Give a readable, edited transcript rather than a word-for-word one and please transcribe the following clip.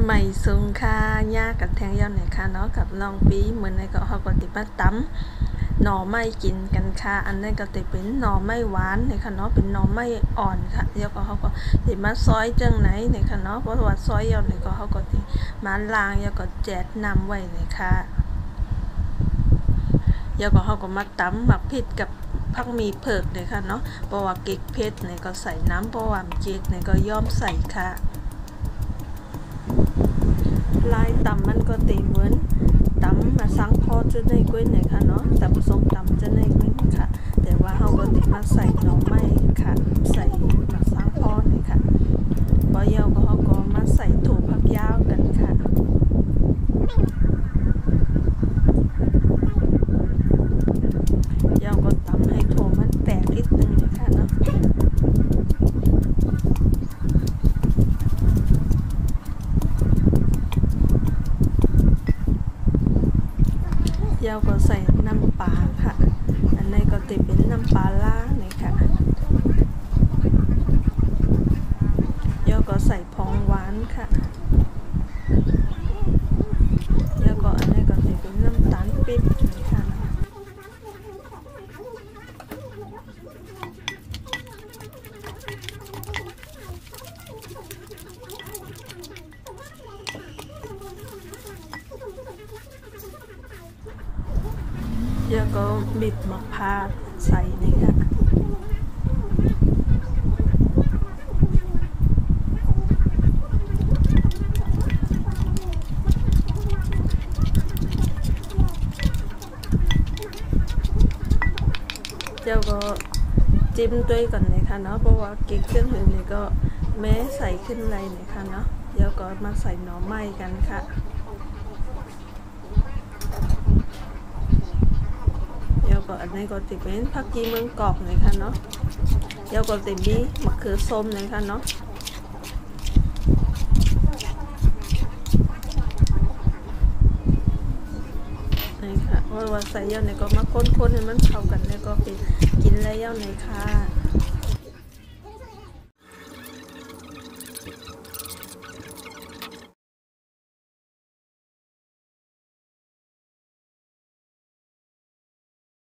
ใหม่สูงค่ะย่ากับแทงยอดหน่อยค่ะเนาะกับน้องปีเหมือนในก็เขาก็ติดมาตั้มหน่อไม้กินกันค่ะอันนั้นก็ติเป็นหน่อไม้หวานเนี่ยค่ะเนาะเป็นหน่อไม้อ่อนค่ะเดี๋ยวก็เขาก็ติมาซอยจังไหนเนี่ยค่ะเนาะเพราะว่าซอยยอดเนี่ยก็เขาก็ติมาล้างแล้วก็แจกน้ำไว้เนี่ยค่ะเดี๋ยวก็เขาก็มาตั้มหมักพริกกับผักมีเผือกเนี่ยค่ะเนาะเพราะว่าเก๊กเพชรเนี่ยก็ใส่น้ำเพราะว่าเก๊กเนี่ยก็ย่อมใส่ค่ะลายตำมันก็ตีเหมือนตำมาสังพอจะในกุ้ยเนี่ยค่ะเนาะแต่ผสมตำจะในกุ้ยค่ะแต่ว่าเขาก็ติมาใส่หน่อไม้ค่ะใส่มาสังพอเนี่ยค่ะพอเยาก็เขาก็มาใส่ถั่วผักยาวกันค่ะเยาก็ตำให้ถั่วมันแตกนิดนึงนะคะเนาะเยาก็ใส่น้ำปลาค่ะอันนี้ก็ติเป็นน้ำปลาล่าเนี่ยค่ะเยาก็ใส่ผงหวานค่ะเยาก็อันนี้ก็ติเป็นน้ำตาลปี๊บค่ะแล้วก็บิดมะพร้าวใส่นี่ค่ะเจ้าก็จิ้มด้วยก่อนเลยค่ะเนาะเพราะว่าเก๊กเครื่องอื่นนี่ก็แม้ใส่ขึ้นไรเนี่ยค่ะเนาะเดี๋ยวก็มาใส่หน่อไม้กันค่ะอันนี้ก็ติเป็นผักชีเมืองกอกเลยค่ะเนาะเดี๋ยวก็ติมีมะเขือส้มเลยค่ะเนาะนี่ค่ะว่าใส่เยาเนี่ยก็มาค้นๆให้มันเข้ากันแล้วก็ไปกินแล้วเยาเนี่ยค่ะ